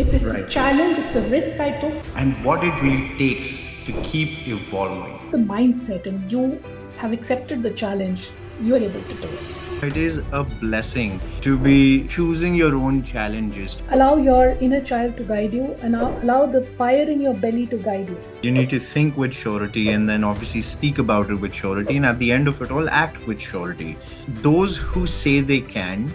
It's a Right. challenge, it's a risk I took. And what it really takes to keep evolving. The mindset, and you have accepted the challenge, you are able to do it. It is a blessing to be choosing your own challenges. Allow your inner child to guide you, and allow the fire in your belly to guide you. You need to think with surety and then obviously speak about it with surety. And at the end of it all, act with surety. Those who say they can,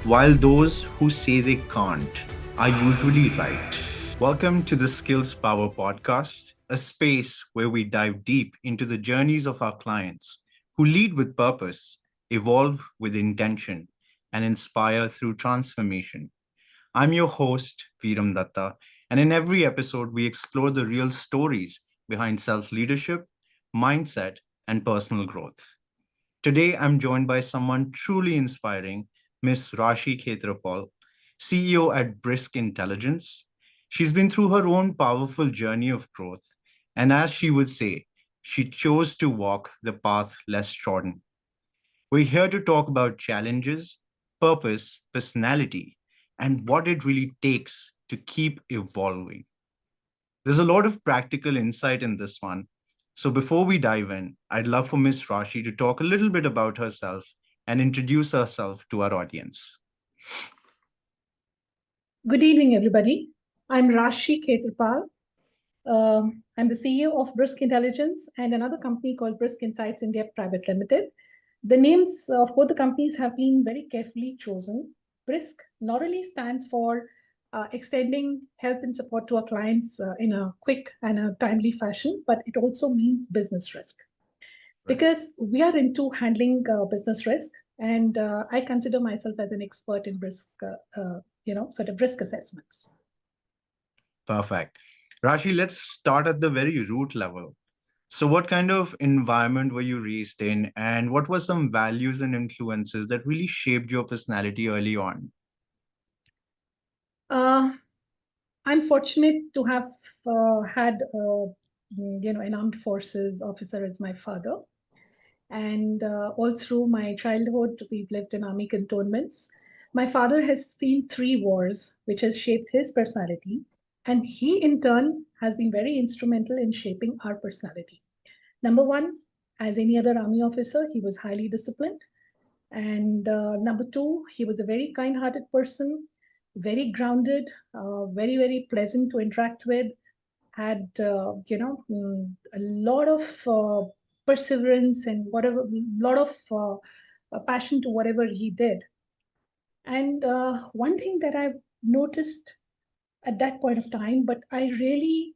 while those who say they can't, are usually right. Welcome to the Skills Power Podcast, a space where we dive deep into the journeys of our clients who lead with purpose, evolve with intention, and inspire through transformation. I'm your host, Veeram Datta, and in every episode, we explore the real stories behind self leadership, mindset, and personal growth. Today, I'm joined by someone truly inspiring, Miss Rashi Khetrapal, CEO at Brisk Intelligence. She's been through her own powerful journey of growth, and as she would say, she chose to walk the path less trodden. We're here to talk about challenges, purpose, personality, and what it really takes to keep evolving. There's a lot of practical insight in this one. So before we dive in, I'd love for Miss Rashi to talk a little bit about herself and introduce herself to our audience. Good evening, everybody. I'm Rashi Khetrapal. I'm the CEO of Brisk Intelligence and another company called Brisk Insights India Private Limited. The names of both the companies have been very carefully chosen. Brisk not only stands for extending help and support to our clients in a quick and a timely fashion, but it also means business risk Right. because we are into handling business risk, and I consider myself as an expert in risk, sort of risk assessments. Perfect. Rashi, let's start at the very root level. So, what kind of environment were you raised in, and what were some values and influences that really shaped your personality early on? Uh, I'm fortunate to have had, an armed forces officer as my father. And all through my childhood, we've lived in army cantonments. My father has seen three wars, which has shaped his personality. And he, in turn, has been very instrumental in shaping our personality. Number one, as any other army officer, he was highly disciplined. And number two, he was a very kind hearted person, very grounded, very, very pleasant to interact with, had a lot of perseverance and whatever, lot of passion to whatever he did. And one thing that I've noticed at that point of time, but I really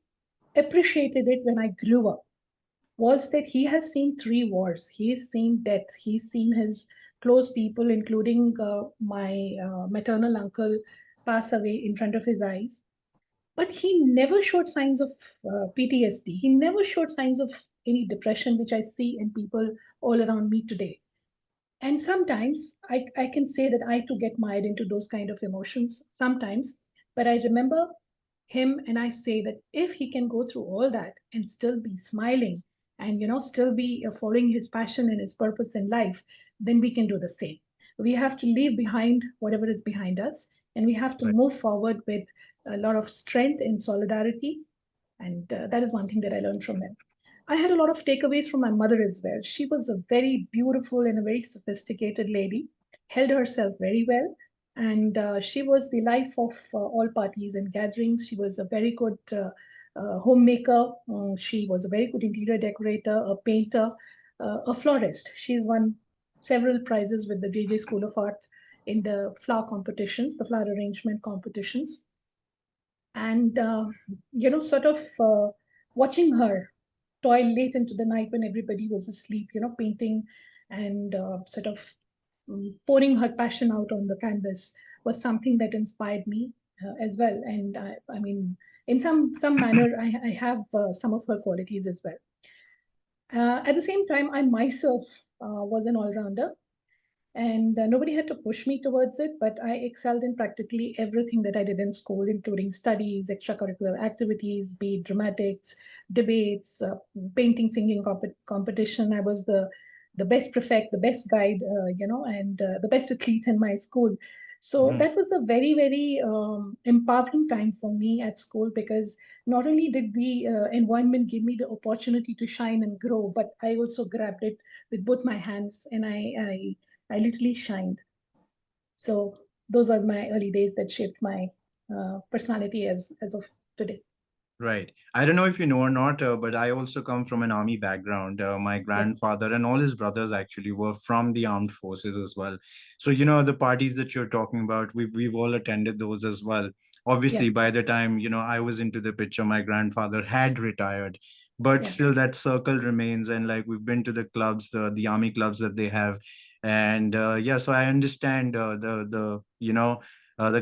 appreciated it when I grew up, was that he has seen three wars. He's seen death. He's seen his close people, including my maternal uncle, pass away in front of his eyes. But he never showed signs of PTSD. He never showed signs of any depression, which I see in people all around me today. And sometimes I can say that I too get mired into those kind of emotions sometimes. But I remember him and I say that if he can go through all that and still be smiling and still be following his passion and his purpose in life, then we can do the same. We have to leave behind whatever is behind us, and we have to Right. move forward with a lot of strength and solidarity. And that is one thing that I learned from him. I had a lot of takeaways from my mother as well. She was a very beautiful and a very sophisticated lady, held herself very well, and she was the life of all parties and gatherings. She was a very good homemaker. She was a very good interior decorator, a painter, a florist. She's won several prizes with the JJ School of Art in the flower competitions, the flower arrangement competitions. And sort of watching her toil late into the night when everybody was asleep, painting and sort of pouring her passion out on the canvas was something that inspired me as well. And I mean, in some manner, I have some of her qualities as well. At the same time, I myself was an all-rounder, and nobody had to push me towards it, but I excelled in practically everything that I did in school, including studies, extracurricular activities, be it dramatics, debates, painting, singing competition. I was the best prefect, the best guide, and the best athlete in my school. So Mhm. that was a very, very empowering time for me at school, because not only did the environment give me the opportunity to shine and grow, but I also grabbed it with both my hands, and I literally shined. So those are my early days that shaped my personality as of today. Right. I don't know if you know or not, but I also come from an army background. My Yeah, grandfather and all his brothers actually were from the armed forces as well. So, the parties that you're talking about, we've all attended those as well. yeah, Obviously, by the time, I was into the picture, my grandfather had retired, but yeah, still that circle remains. And like we've been to the clubs, the army clubs that they have. And yeah, so I understand the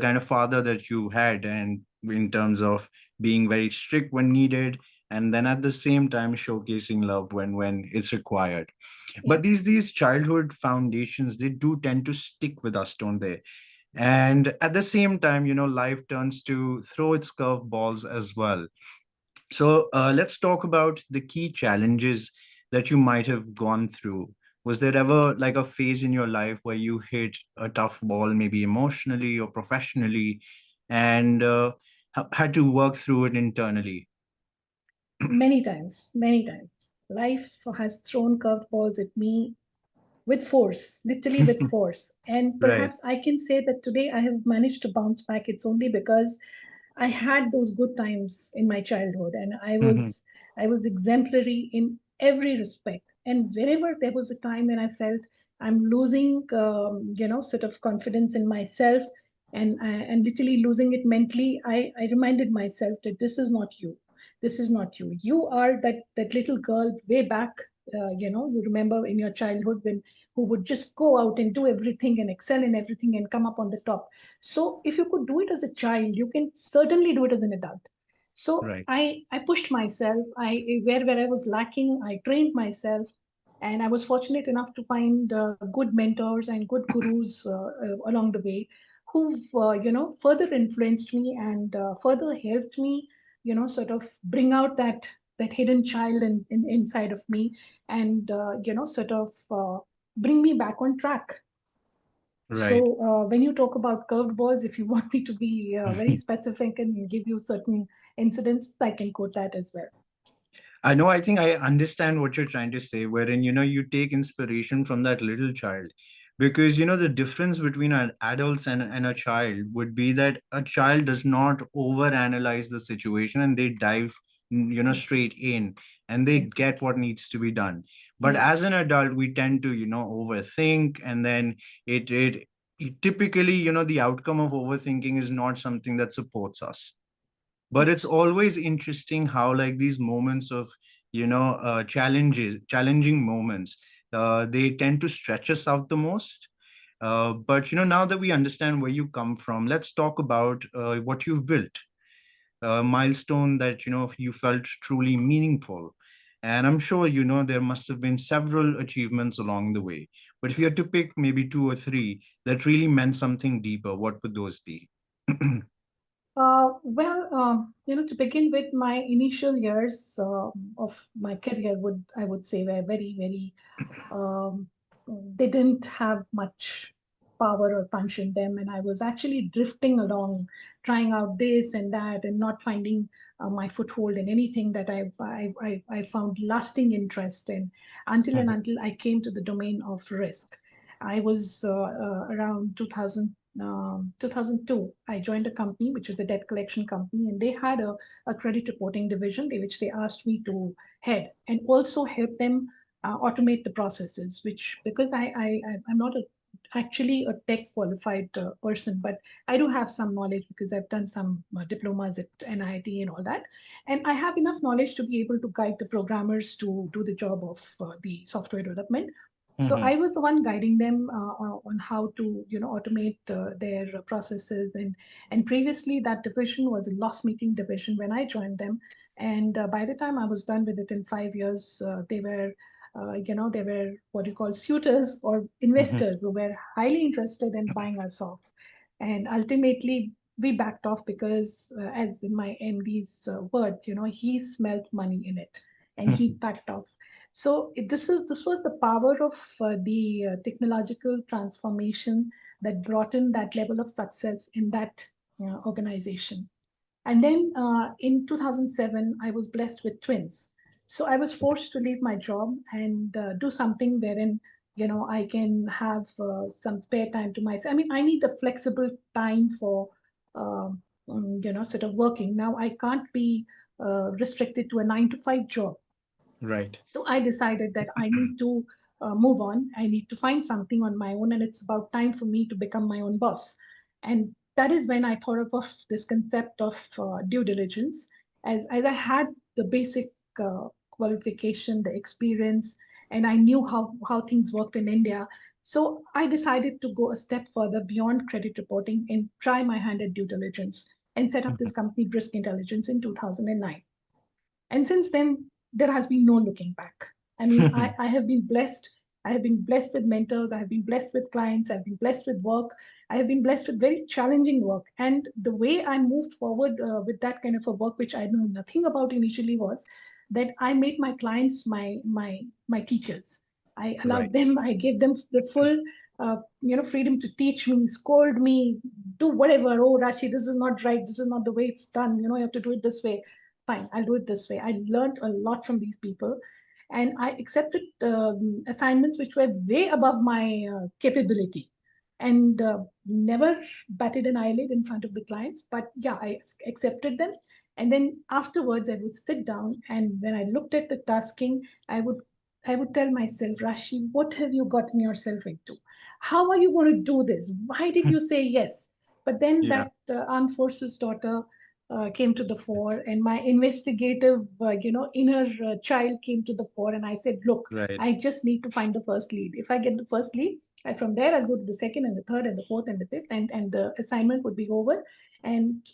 kind of father that you had, and in terms of being very strict when needed, and then at the same time showcasing love when it's required. yeah. But these childhood foundations, they do tend to stick with us, don't they? And at the same time, life turns to throw its curveballs as well. So let's talk about the key challenges that you might have gone through. Was there ever like a phase in your life where you hit a tough ball, maybe emotionally or professionally, and had to work through it internally? Many times, many times. Life has thrown curveballs at me with force, literally with force. And Right. perhaps I can say that today I have managed to bounce back. It's only because I had those good times in my childhood, and Mhm. I was exemplary in every respect. And wherever there was a time when I felt I'm losing, sort of confidence in myself, and literally losing it mentally, I reminded myself that this is not you. This is not you. You are that little girl way back. You remember in your childhood, when who would just go out and do everything and excel in everything and come up on the top. So if you could do it as a child, you can certainly do it as an adult. So Right. I pushed myself. Where I was lacking, I trained myself, and I was fortunate enough to find good mentors and good gurus along the way, who've further influenced me and further helped me, sort of bring out that hidden child inside of me, and sort of bring me back on track. Right. So, when you talk about curved balls, if you want me to be very specific and give you certain incidents, I can quote that as well. I know, I think I understand what you're trying to say, wherein, you take inspiration from that little child. Because, the difference between an adults and a child would be that a child does not overanalyze the situation, and they dive, Yeah, straight in, and they yeah, get what needs to be done. But yeah. as an adult, we tend to, overthink, and then it typically, the outcome of overthinking is not something that supports us. But it's always interesting how like these moments of challenging moments, they tend to stretch us out the most. But now that we understand where you come from, let's talk about what you've built, a milestone that you felt truly meaningful. And I'm sure there must have been several achievements along the way, but if you had to pick maybe two or three that really meant something deeper, what would those be? To begin with, my initial years of my career would say were very, very um, they didn't have much power or punch in them, and I was actually drifting along, trying out this and that, and not finding my foothold in anything that I found lasting interest in, until I came to the domain of risk. I was around 2002. I joined a company which was a debt collection company, and they had a credit reporting division, which they asked me to head and also help them automate the processes, which, because I'm not actually a tech qualified person, but I do have some knowledge because I've done some diplomas at NIT and all that, and I have enough knowledge to be able to guide the programmers to do the job of the software development. So I Mhm. was the one guiding them on how to automate their processes, and previously that division was a loss making division when I joined them, and by the time I was done with it in 5 years, they were what you call suitors or Mhm. investors who were highly interested in buying us off. And ultimately, we backed off because, as in my MD's word, he smelled money in it, and he backed off. So this was the power of the technological transformation that brought in that level of success in that organization. And then in 2007, I was blessed with twins. So I was forced to leave my job and do something wherein, I can have some spare time to myself. I mean, I need a flexible time for, sort of working. Now, I can't be restricted to a 9 to 5 job. Right. So I decided that I need to move on. I need to find something on my own, and it's about time for me to become my own boss. And that is when I thought of this concept of due diligence, as I had the basic qualification, the experience, and I knew how things worked in India. So I decided to go a step further beyond credit reporting and try my hand at due diligence and set up this company, Brisk Intelligence, in 2009. And since then, there has been no looking back. I mean, I have been blessed. I have been blessed with mentors. I have been blessed with clients. I've been blessed with work. I have been blessed with very challenging work. And the way I moved forward with that kind of a work, which I knew nothing about initially, was that I made my clients my teachers. I allowed Right. them. I gave them the full freedom to teach me, scold me, do whatever. Oh, Rashi, this is not right. This is not the way it's done. You have to do it this way. Fine, I'll do it this way. I learned a lot from these people, and I accepted assignments which were way above my capability, and never batted an eyelid in front of the clients. But yeah, I accepted them, and then afterwards I would sit down, and when I looked at the tasking, I would I would tell myself, Rashi, what have you gotten yourself into? How are you going to do this? Why did you say yes? But then Yeah. that armed forces daughter came to the fore, and my investigative, inner child came to the fore, and I said, "Look, Right. I just need to find the first lead. If I get the first lead, from there I'll go to the second and the third and the fourth and the fifth, and the assignment would be over." And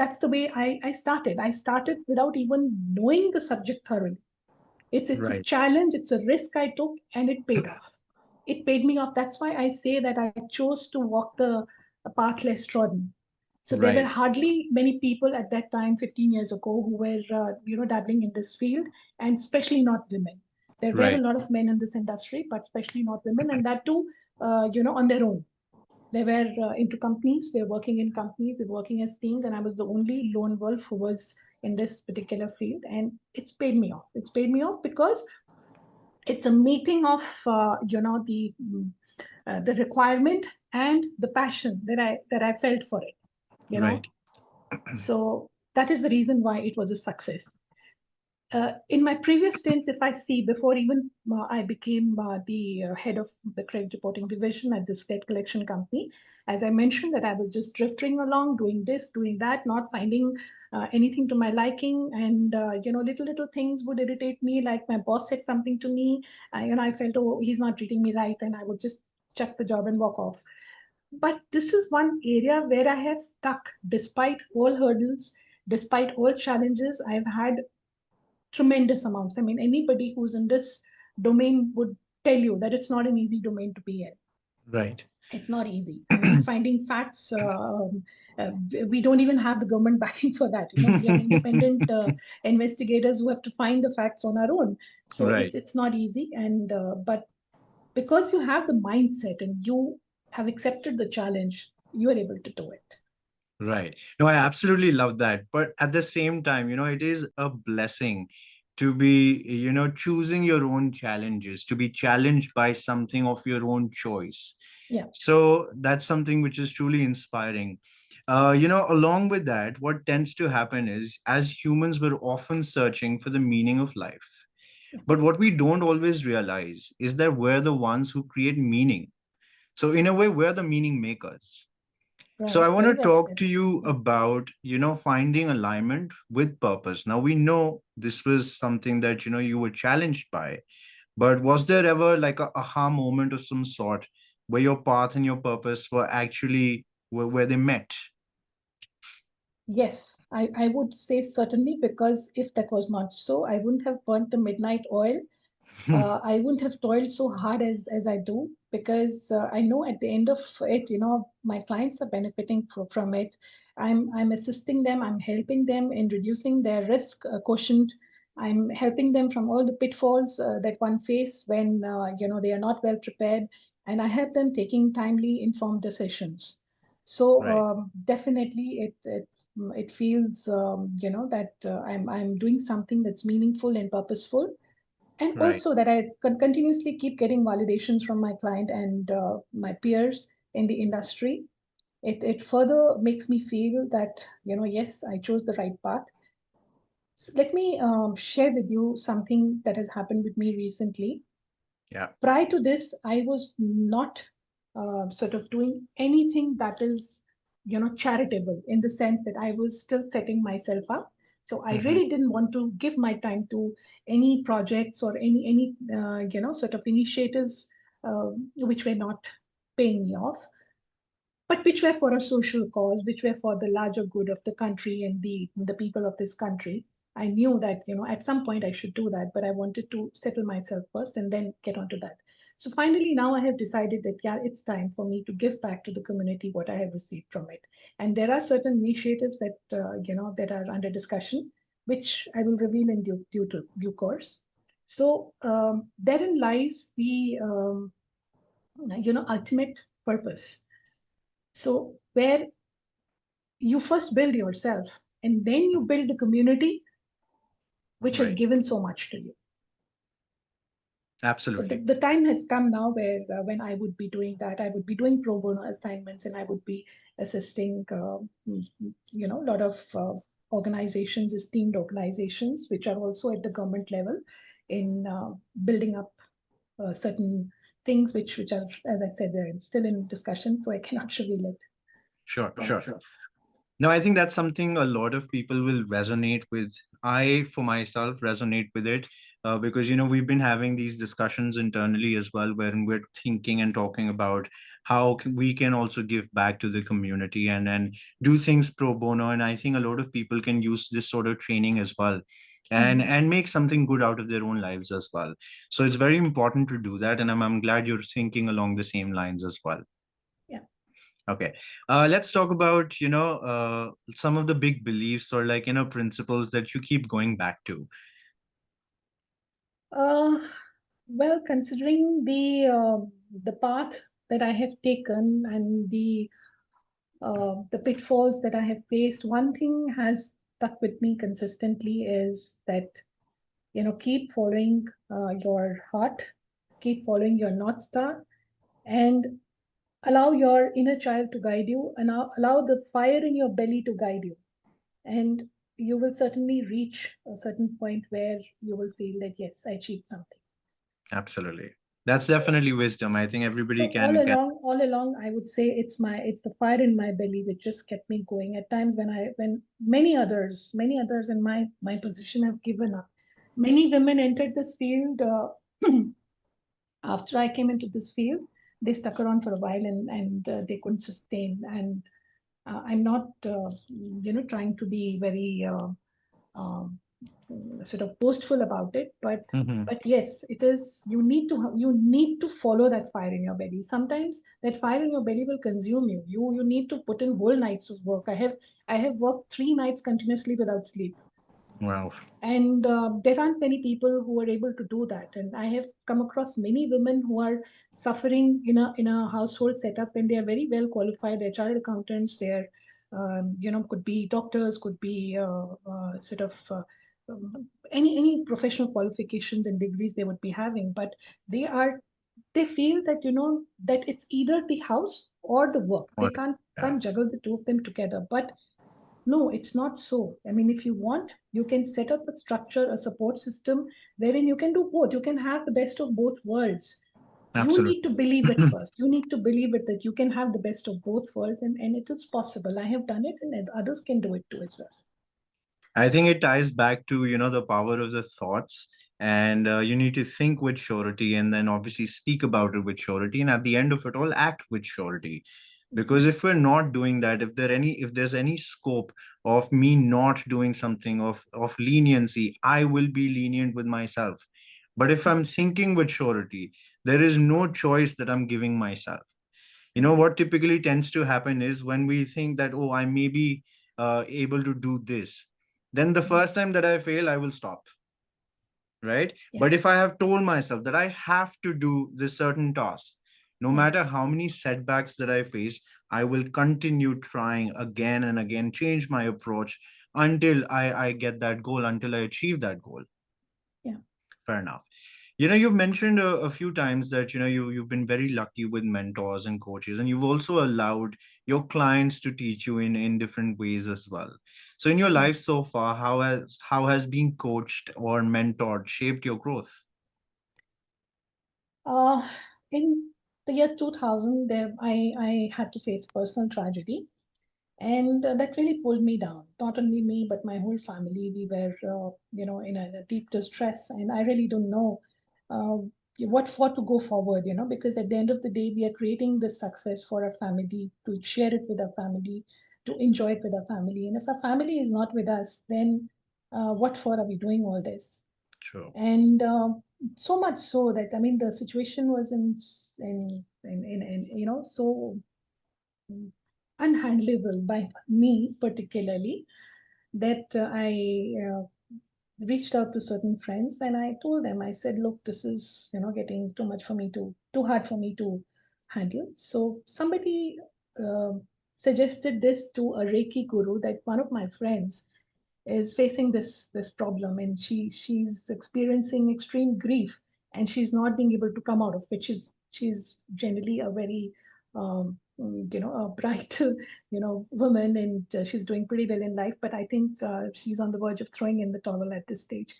that's the way I started. I started without even knowing the subject thoroughly. It's a Right. challenge, it's a risk I took, and it paid off. It paid me off. That's why I say that I chose to walk the path less trodden. So there were Right. hardly many people at that time, 15 years ago, who were dabbling in this field, and especially not women. There were a Right. lot of men in this industry, but especially not women, and that too, on their own. They were into companies, they were working in companies, they were working as teams, and I was the only lone wolf who was in this particular field. And it's paid me off. It's paid me off because it's a meeting of the requirement and the passion that I felt for it. You know, Right. so that is the reason why it was a success. In my previous stints, if I see before even I became the head of the credit reporting division at this debt collection company, as I mentioned, that I was just drifting along, doing this, doing that, not finding anything to my liking, and little things would irritate me. Like my boss said something to me, I felt, oh, he's not treating me right, and I would just chuck the job and walk off. But this is one area where I have stuck despite all hurdles, despite all challenges. I've had tremendous amounts. I mean, anybody who's in this domain would tell you that it's not an easy domain to be in. Right. It's not easy. I mean, finding facts, we don't even have the government backing for that. We are independent investigators who have to find the facts on our own. So Right. it's not easy. And but because you have the mindset and you have accepted the challenge, you are able to do it. Right. No, I absolutely love that. But at the same time, it is a blessing to be, choosing your own challenges, to be challenged by something of your own choice. Yeah, So that's something which is truly inspiring. Along with that, what tends to happen is as humans, we're often searching for the meaning of life. But what we don't always realize is that we're the ones who create meaning. So, in a way, we're the meaning makers. So right. I want Very to well talk said. to you about, finding alignment with purpose. Now we know this was something that, you were challenged by, but was there ever like a aha moment of some sort where your path and your purpose were actually where they met? Yes, I would say certainly, because if that was not so, I wouldn't have burnt the midnight oil. I wouldn't have toiled so hard as I do, because I know at the end of it, my clients are benefiting from it. I'm assisting them. I'm helping them in reducing their risk quotient. I'm helping them from all the pitfalls that one face when they are not well prepared. and I have them taking timely, informed decisions. So Right. definitely, it feels that I'm doing something that's meaningful and purposeful, and Right. also that I continuously keep getting validations from my client and my peers in the industry. It further makes me feel that yes, I chose the right path. So let me share with you something that has happened with me recently. Yeah. Prior to this, I was not sort of doing anything that is, charitable, in the sense that I was still setting myself up. So I Hmm. really didn't want to give my time to any projects or any sort of initiatives which were not paying me off, but which were for a social cause, which were for the larger good of the country and the people of this country. I knew that at some point I should do that, but I wanted to settle myself first and then get onto that. So finally, now I have decided that yeah, it's time for me to give back to the community what I have received from it. And there are certain initiatives that that are under discussion, which I will reveal in due course. So therein lies the ultimate purpose. So where you first build yourself and then you build the community which has Right. given so much to you. So Absolutely. the time has come now where when I would be doing that, I would be doing pro bono assignments and I would be assisting a lot of organizations, esteemed organizations which are also at the government level in building up certain things which are, as I said, they're still in discussion, so I cannot reveal it. Sure. Yeah. Sure. No, I think that's something a lot of people will resonate with. I, for myself, resonate with it because, we've been having these discussions internally as well, wherein we're thinking and talking about how we can also give back to the community and do things pro bono. And I think a lot of people can use this sort of training as well Mhm. and make something good out of their own lives as well. So it's very important to do that. And I'm glad you're thinking along the same lines as well. Yeah. Okay. Let's talk about, some of the big beliefs or like, principles that you keep going back to. Uh, well, considering the path that I have taken and the pitfalls that I have faced, one thing has stuck with me consistently is that keep following your heart, keep following your North Star, and allow your inner child to guide you, and allow the fire in your belly to guide you, and you will certainly reach a certain point where you will feel that yes, I achieved something. Absolutely. That's definitely wisdom. I think everybody So can. all along, I would say it's the fire in my belly which just kept me going. At times when many others in my position have given up. Many women entered this field after I came into this field. They stuck around for a while and they couldn't sustain. And I'm not trying to be very um, sort of boastful about it, Mhm. but yes, it is. You need to follow that fire in your belly. Sometimes that fire in your belly will consume you. You need to put in whole nights of work. I have worked 3 nights continuously without sleep, Wow. and there aren't many people who are able to do that. And I have come across many women who are suffering in a household setup, and they are very well qualified. They're chartered accountants. They're could be doctors, could be sort of any professional qualifications and degrees they would be having, but they are they feel that that it's either the house or the work. They What? Yeah. can't juggle the two of them together. But no, it's not so. I mean, if you want, you can set up a structure, a support system wherein you can do both. You can have the best of both worlds. You need to Absolutely. believe it first. You need to believe it that you can have the best of both worlds, and it is possible. I have done it, and others can do it too as well. I think it ties back to, the power of the thoughts. And you need to think with surety and then obviously speak about it with surety. And at the end of it all, act with surety. Because Mhm. if we're not doing that, if there's any scope of me not doing something of leniency, I will be lenient with myself. But if I'm thinking with surety, there is no choice that I'm giving myself. Mhm. What typically tends to happen is when we think that, oh, I may be able to do this, then the Mhm. first time that I fail, I will stop, right? Yeah. But if I have told myself that I have to do this certain task, No Yeah. matter how many setbacks that I face, I will continue trying again and again, change my approach until I get that goal, until I achieve that goal. Yeah. Fair enough. You've mentioned a few times that you've been very lucky with mentors and coaches, and you've also allowed your clients to teach you in different ways as well. So in your Yeah. life so far, how has being coached or mentored shaped your growth? Uh, in the year 2000, I had to face personal tragedy, and that really pulled me down. Not only me, but my whole family. We were, in a deep distress, and I really don't know uh, what for to go forward. Because at the end of the day, we are creating this success for our family, to share it with our family, to enjoy it with our family. And if our family is not with us, then what for are we doing all this? Sure. And so much so that, I mean, the situation was so unhandleable by me particularly, that I reached out to certain friends, and I told them, I said, look, this is getting too much for me to too hard for me to handle. So somebody uh, suggested this to a Reiki guru, that one of my friends is facing this problem, and she's experiencing extreme grief, and she's not being able to come out of it. She's generally a very a bright woman, and she's doing pretty well in life, but I think she's on the verge of throwing in the towel at this stage.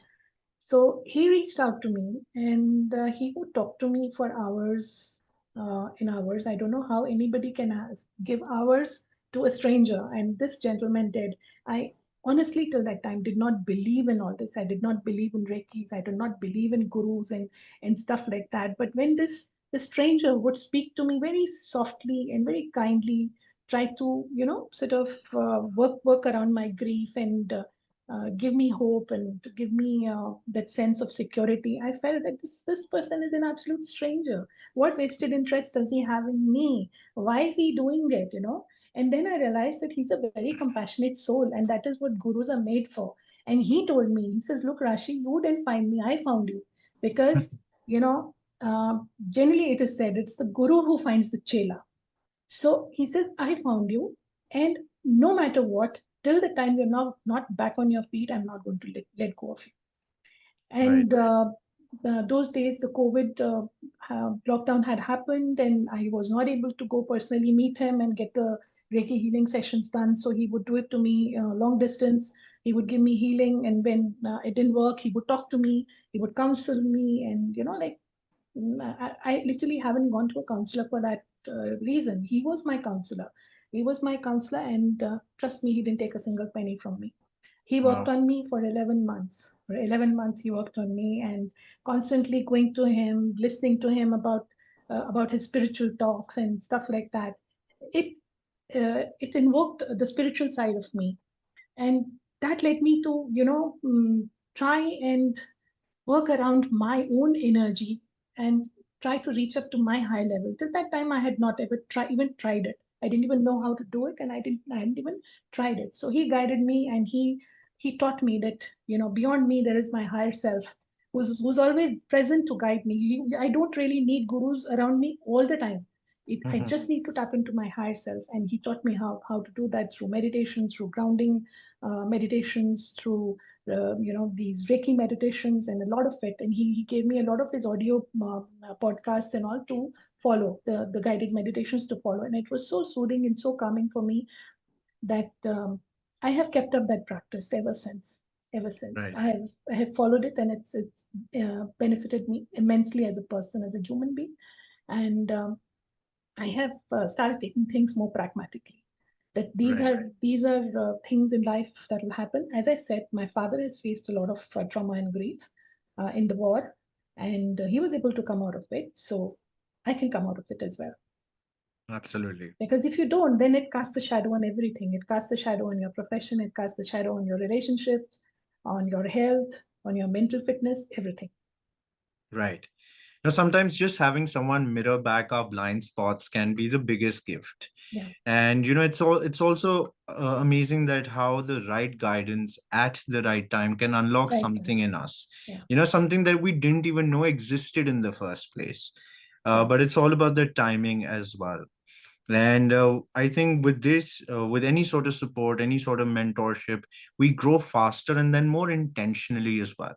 So he reached out to me, and he would talk to me for hours, in hours. I don't know how anybody can give hours to a stranger, and this gentleman did. I honestly, till that time, did not believe in all this. I did not believe in Reikis. I did not believe in gurus and stuff like that. But when the stranger would speak to me very softly and very kindly, try to sort of work around my grief, and give me hope, and to give me that sense of security. I felt that this person is an absolute stranger. What vested interest does he have in me? Why is he doing it? And then I realized that he's a very compassionate soul, and that is what gurus are made for. And he told me, he says, "Look, Rashi, you didn't find me; I found you." Because you know, generally it is said it's the guru who finds the chela. So he says, I found you, and no matter what, till the time you're not back on your feet, I'm not going to let go of you. Right. And those days, the COVID lockdown had happened, and I was not able to go personally meet him and get the Reiki healing sessions done. So he would do it to me long distance. He would give me healing, and when it didn't work, he would talk to me. He would counsel me, and like I literally haven't gone to a counselor for that reason. He was my counselor. He was my counselor, and trust me, he didn't take a single penny from me. He worked Wow. on me for 11 months. For 11 months, he worked on me, and constantly going to him, listening to him about his spiritual talks and stuff like that. It it invoked the spiritual side of me, and that led me to try and work around my own energy, and try to reach up to my high level. Till that time, I had not ever even tried it. I didn't even know how to do it, and I hadn't even tried it. So he guided me, and he taught me that beyond me there is my higher self, who's always present to guide me. I don't really need gurus around me all the time. I Mhm. just need to tap into my higher self, and he taught me how to do that through meditation, through grounding meditations, through these Reiki meditations, and a lot of it. And he gave me a lot of his audio podcasts and all to follow, the guided meditations to follow. And it was so soothing and so calming for me that I have kept up that practice ever since. Ever since Right. I have followed it, and it's benefited me immensely as a person, as a human being. And I have started taking things more pragmatically. That Right. these are things in life that will happen. As I said, my father has faced a lot of trauma and grief in the war, and he was able to come out of it. So I can come out of it as well. Absolutely. Because if you don't, then it casts a shadow on everything. It casts a shadow on your profession. It casts a shadow on your relationships, on your health, on your mental fitness, everything. Right. Sometimes just having someone mirror back our blind spots can be the biggest gift. Yeah, And it's also amazing that how the right guidance at the right time can unlock right. something in us. Yeah, Something that we didn't even know existed in the first place. Right. but it's all about the timing as well. And I think with this, with any sort of support, any sort of mentorship, we grow faster and then more intentionally as well.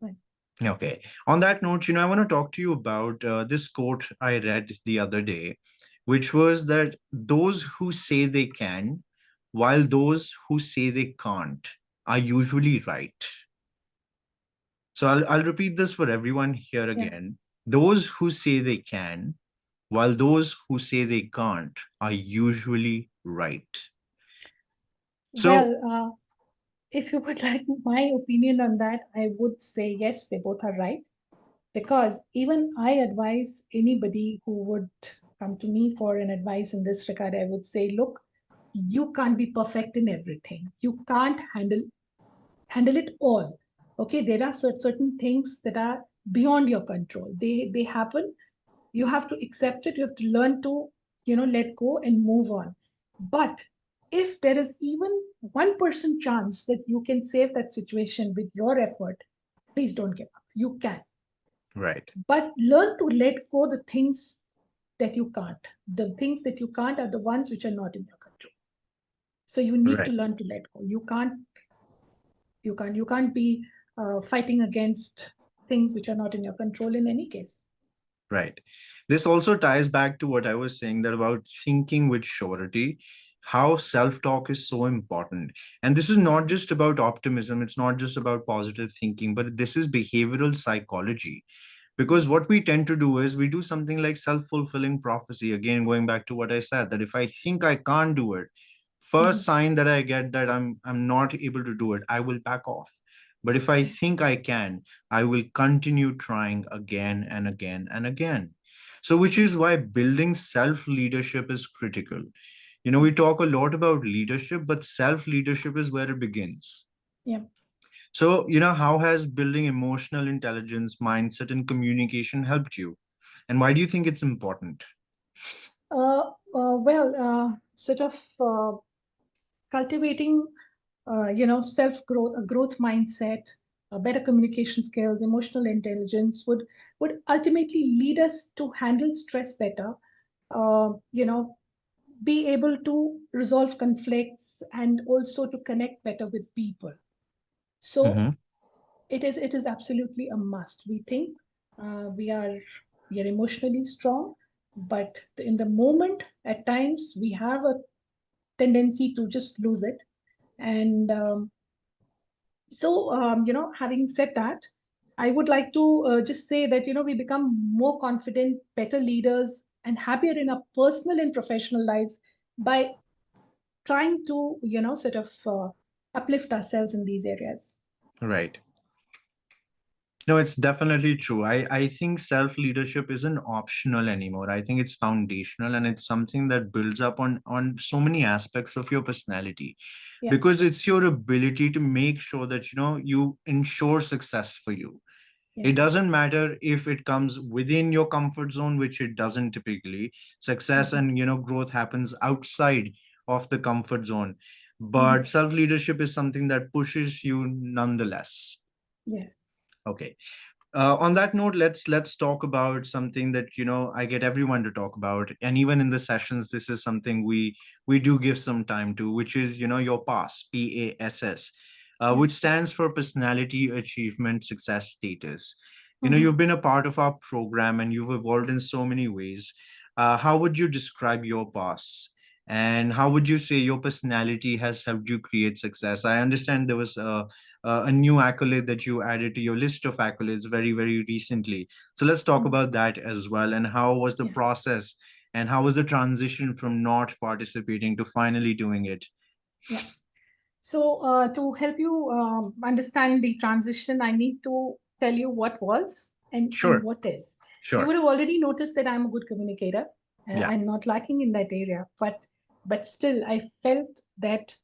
Right. Okay. On that note, I want to talk to you about this quote I read the other day, which was that those who say they can, while those who say they can't, are usually right. So I'll repeat this for everyone here Yeah. again. Those who say they can, while those who say they can't, are usually right. So, Well, if you would like my opinion on that, I would say yes, they both are right. Because even I advise anybody who would come to me for an advice in this regard, I would say, look, you can't be perfect in everything. You can't handle it all. Okay, there are certain things that are beyond your control. They happen. You have to accept it. You have to learn to, let go and move on. But if there is even 1% chance that you can save that situation with your effort, please don't give up. You can, right, but learn to let go the things that you can't. The things that you can't are the ones which are not in your control. So you need to right. learn to let go. You can't be fighting against things which are not in your control in any case. Right. This also ties back to what I was saying that about thinking with surety, how self talk is so important. And this is not just about optimism, it's not just about positive thinking, but this is behavioral psychology. Yeah. Because what we tend to do is we do something like self fulfilling prophecy. Again, going back to what I said, that if I think I can't do it, first Mhm. sign that I get that I'm not able to do it, I will back off. But if I Yeah. think I can, I will continue trying again and again and again. So which Yeah. is why building self leadership is critical. Yeah. We talk a lot about leadership, but self leadership is where it begins. Yeah. So how has building emotional intelligence, mindset, and communication helped you, and why do you think it's important? Sort of cultivating, self growth, a growth mindset, better communication skills, emotional intelligence would ultimately lead us to handle stress better. Be able to resolve conflicts and also to connect better with people. So Hmm. it is absolutely a must. We think we are emotionally strong, but in the moment, at times we have a tendency to just lose it. And having said that, I would like to just say that we become more confident, better leaders, and happier in our personal and professional lives by trying to sort of uplift ourselves in these areas. Right. No, it's definitely true. I think self leadership isn't optional anymore. I think it's foundational, and it's something that builds up on so many aspects of your personality, Yeah. because it's your ability to make sure that you ensure success for you. Yeah. It doesn't matter if it comes within your comfort zone, which it doesn't typically. Success Mhm. and growth happens outside of the comfort zone, Mhm. but self leadership is something that pushes you nonetheless. Yes. Okay. On that note, let's talk about something that I get everyone to talk about, and even in the sessions, this is something we do give some time to, which is your PASS, Yeah. which stands for Personality Achievement Success Status. Mhm. You've been a part of our program, and you've evolved in so many ways. How would you describe your past? And how would you say your personality has helped you create success? I understand there was a new accolade that you added to your list of accolades very, very recently. So let's talk Mhm. about that as well. And how was the Yeah. process? And how was the transition from not participating to finally doing it? Yeah. So, to help you understand the transition, I need to tell you what was and Sure, what is. You sure. would have already noticed that I'm a good communicator. Yeah. I'm not lacking in that area, but still, I felt that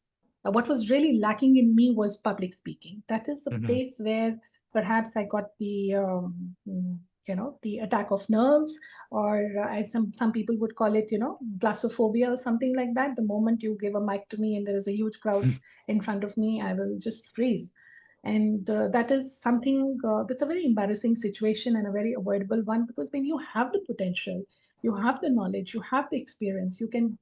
what was really lacking in me was public speaking. That is a Hmm. place where perhaps I got the attack of nerves, or as some people would call it, glossophobia or something like that. The moment you give a mic to me and there is a huge crowd in front of me, I will just freeze. And that is something that's a very embarrassing situation and a very avoidable one, because when you have the potential, you have the knowledge, you have the experience, you can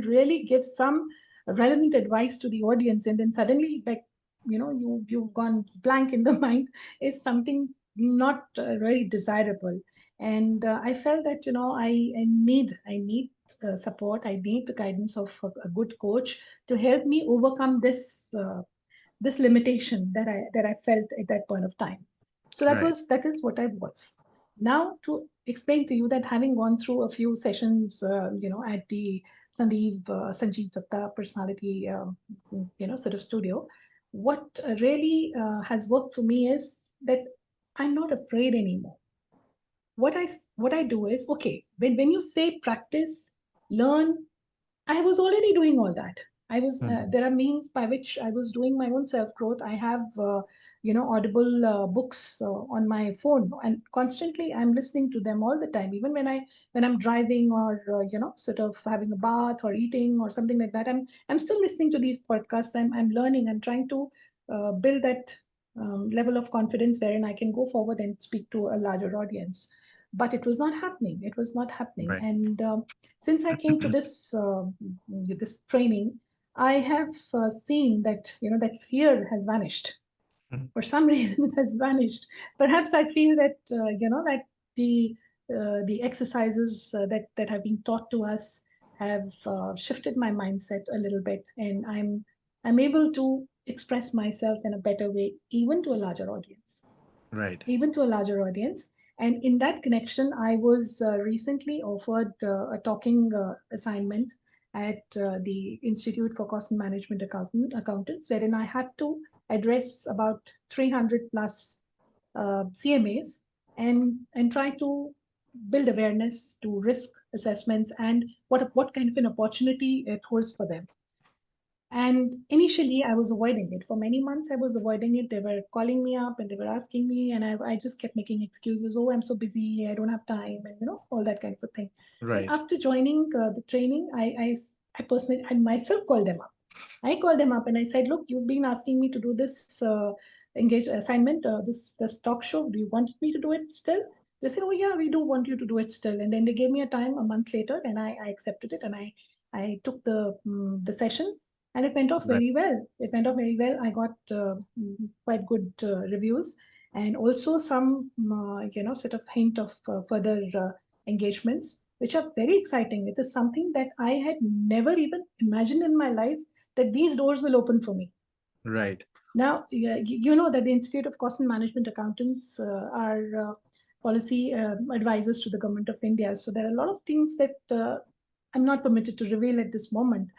really give some relevant advice to the audience, and then suddenly, like, you've gone blank in the mind, is something not really desirable. And I felt that, I need support. I need the guidance of a good coach to help me overcome this limitation that I felt at that point of time. So Right. that is what I was. Now, to explain to you that, having gone through a few sessions, at the Sanjeev Dutta personality, sort of studio, what really has worked for me is that I'm not afraid anymore. What I do is, okay, when you say practice, learn, I was already doing all that. Mhm. There are means by which I was doing my own self growth. I have, Audible books on my phone, and constantly I'm listening to them all the time. Even when I'm driving, or sort of having a bath or eating or something like that, I'm still listening to these podcasts. I'm learning. I'm trying to build that level of confidence wherein I can go forward and speak to a larger audience. But it was not happening. It was not happening, Right. and since I came to this training, I have seen that, that fear has vanished. For some reason, it has vanished. Perhaps I feel that, that the the exercises that have been taught to us have shifted my mindset a little bit, and I'm able to express myself in a better way, even to a larger audience, Right. even to a larger audience. And in that connection, I was recently offered a talking assignment at the Institute for Cost and Management Accountants, wherein I had to address about 300 plus CMAs, and try to build awareness to risk assessments and what kind of an opportunity it holds for them. And initially, I was avoiding it. For many months, I was avoiding it. They were calling me up and they were asking me, and I just kept making excuses. Oh, I'm so busy. I don't have time, and all that kind of a thing. But Right. after joining the training, I personally, I myself called them up. I called them up and I said, look, you've been asking me to do this engage assignment, this talk show. Do you want me to do it still? They said, oh yeah, we do want you to do it still. And then they gave me a time a month later, and I accepted it, and I took the session, and it went off Right. very well. It went off very well. I got quite good reviews, and also some sort of hint of further engagements, which are very exciting. It is something that I had never even imagined in my life, that these doors will open for me. Right. Now, yeah, you know that the Institute of Cost and Management Accountants are policy advisors to the Government of India. So there are a lot of things that I'm not permitted to reveal at this moment.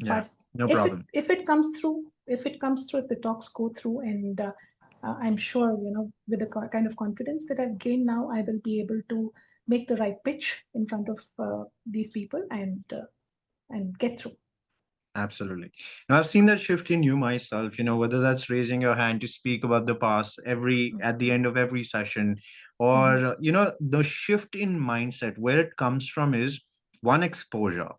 Yeah. But No if it problem. if it comes through, if the talks go through, and I'm sure, with the kind of confidence that I've gained now, I will be able to make the right pitch in front of these people, and get through. Absolutely. Now I've seen that shift in you myself, whether that's raising your hand to speak about the past every at the end of every session, or Mhm. the shift in mindset where it comes from is one exposure.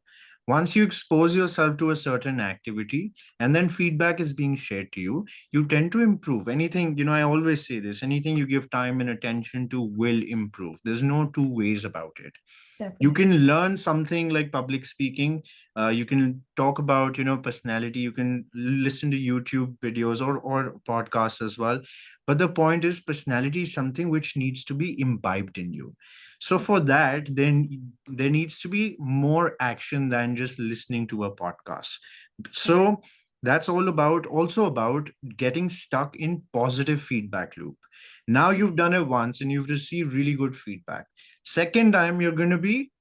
Once you expose yourself to a certain activity and then feedback is being shared to you, you tend to improve. Anything, I always say this, anything you give time and attention to will improve. There's no two ways about it. You can Definitely. learn something like public speaking. You can talk about personality. You can listen to YouTube videos or podcasts as well. But the point is, personality is something which needs to be imbibed in you. So for that, then there needs to be more action than just listening to a podcast. Correct. So that's also about getting stuck in positive feedback loop. Now you've done it once and you've received really good feedback. Second time you're going to be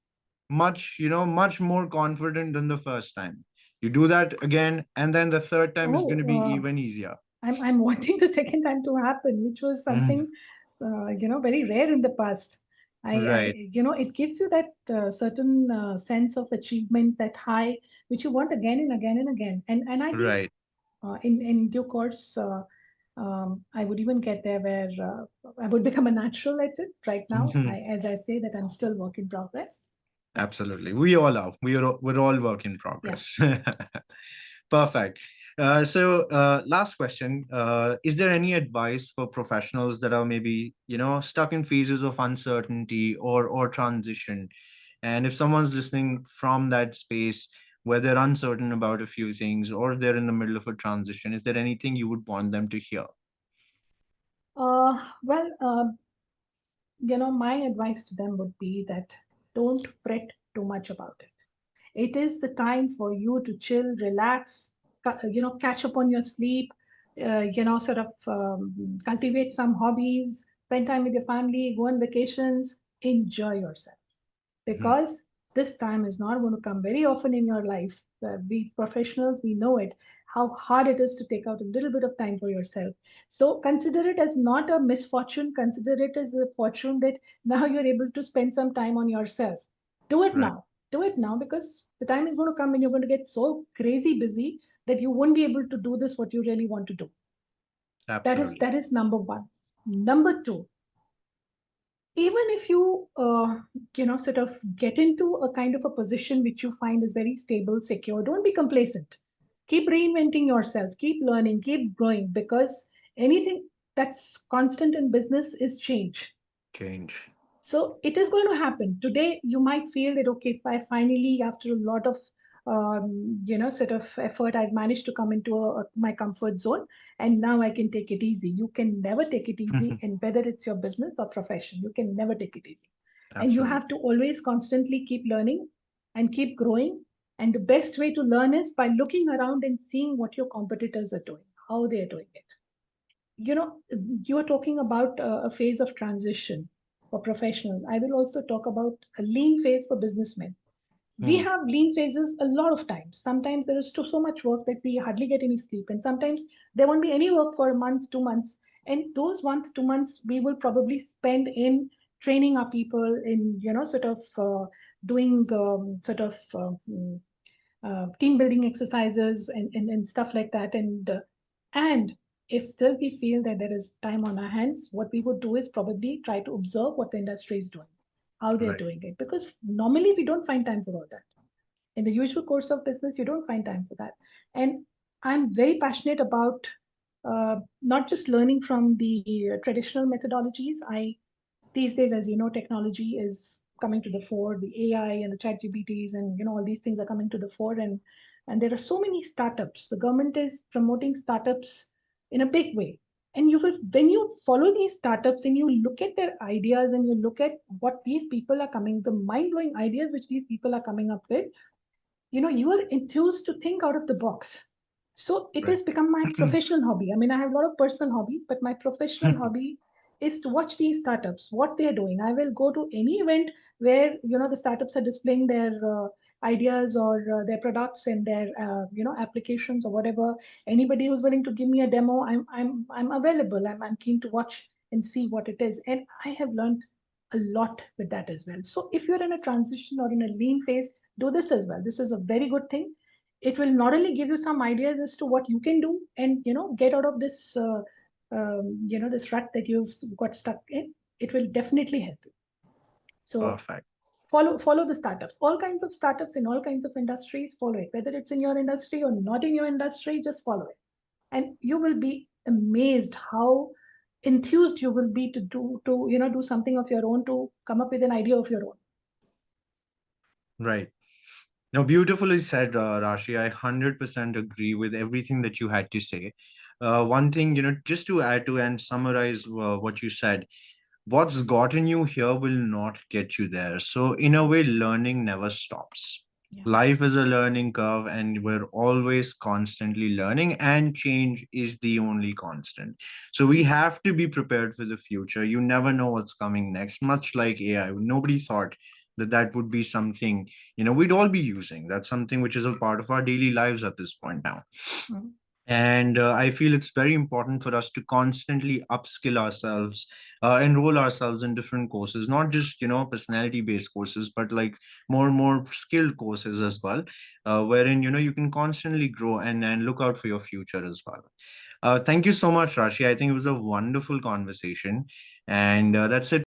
much more confident than the first time. You do that again, and then the third time is going Oh, to be even easier. I'm wanting the second time to happen, which was Mhm. something very rare in the past. Right. It gives you that certain sense of achievement, that high, which you want again and again and again. And I think Right. in due course, I would even get there where I would become a natural at it. Right now, as I say, that I'm still work in progress. Yeah, Absolutely. We all are. We're all work in yeah. progress. Perfect. Last question. Is there any advice for professionals that are maybe, stuck in phases of uncertainty or transition? And if someone's listening from that space where they're uncertain about a few things or they're in the middle of a transition, is there anything you would want them to hear? Well, my advice to them would be that don't fret too much about it. It is the time for you to chill, relax, catch up on your sleep, sort of cultivate some hobbies, spend time with your family, go on vacations, enjoy yourself, Mhm. because this time is not going to come very often in your life. We professionals, we know it, how hard it is to take out a little bit of time for yourself. So consider it as not a misfortune, consider it as a fortune that now you're able to spend some time on yourself. Do it Right. now. Do it now, because the time is going to come when you're going to get so crazy busy that you won't be able to do this what you really want to do. That is Absolutely. that is number one. Number two, even if you sort of get into a kind of a position which you find is very stable, secure, don't be complacent. Keep reinventing yourself, keep learning, keep growing, because anything that's constant in business is change. Change. So it is going to happen. Today, you might feel that, okay, if I finally, after a lot of, sort of effort, I've managed to come into my comfort zone, and now I can take it easy. You can never take it easy, and whether it's your business or profession, you can never take it easy. And you have Absolutely. to always constantly keep learning and keep growing. And the best way to learn is by looking around and seeing what your competitors are doing, how they are doing it. you know you are talking about a phase of transition for professionals. I will also talk about a lean phase for businessmen. We Hmm. have lean phases a lot of times. Sometimes there is so much work that we hardly get any sleep, and sometimes there won't be any work for a month, 2 months, and those 1 2 months we will probably spend in training our people in sort of doing team building exercises and stuff like that. And if still we feel that there is time on our hands, what we would do is probably try to observe what the industry is doing, how they're Right. doing it, because normally we don't find time for all that. In the usual course of business, you don't find time for that. And I'm very passionate about not just learning from the traditional methodologies. I These days, as you know, technology is coming to the fore. The AI and the chat GPTs and all these things are coming to the fore, and there are so many startups. The government is promoting startups in a big way. And you will, when you follow these startups and you look at their ideas and you look at what these people are coming, the mind blowing ideas which these people are coming up with, you are enthused to think out of the box. So it has Right. become my professional hobby. I mean, I have a lot of personal hobbies, but my professional hobby is to watch these startups, what they're doing. I will go to any event where the startups are displaying their ideas or their products and their applications or whatever. Anybody who's willing to give me a demo, I'm available. I'm keen to watch and see what it is, and I have learned a lot with that as well. So if you're in a transition or in a lean phase, do this as well. This is a very good thing. It will not only give you some ideas as to what you can do and get out of this this rut that you've got stuck in. It will definitely help you. So Perfect. follow the startups, all kinds of startups in all kinds of industries. Follow it, whether it's in your industry or not in your industry. Just follow it, and you will be amazed how enthused you will be to do something of your own, to come up with an idea of your own. Right. Now, beautifully said, Rashi. I 100% agree with everything that you had to say. One thing, just to add to and summarize what you said, what's gotten you here will not get you there. So, in a way, learning never stops. Yeah. Life is a learning curve, and we're always constantly learning, and change is the only constant. So, we have to be prepared for the future. You never know what's coming next, much like AI. Nobody thought that that would be something we'd all be using. That's something which is a part of our daily lives at this point now. Mhm. And I feel it's very important for us to constantly upskill ourselves, enroll ourselves in different courses, not just personality based courses, but like more skilled courses as well, wherein you can constantly grow and look out for your future as well. Thank you so much, Rashi. I think it was a wonderful conversation, and that's it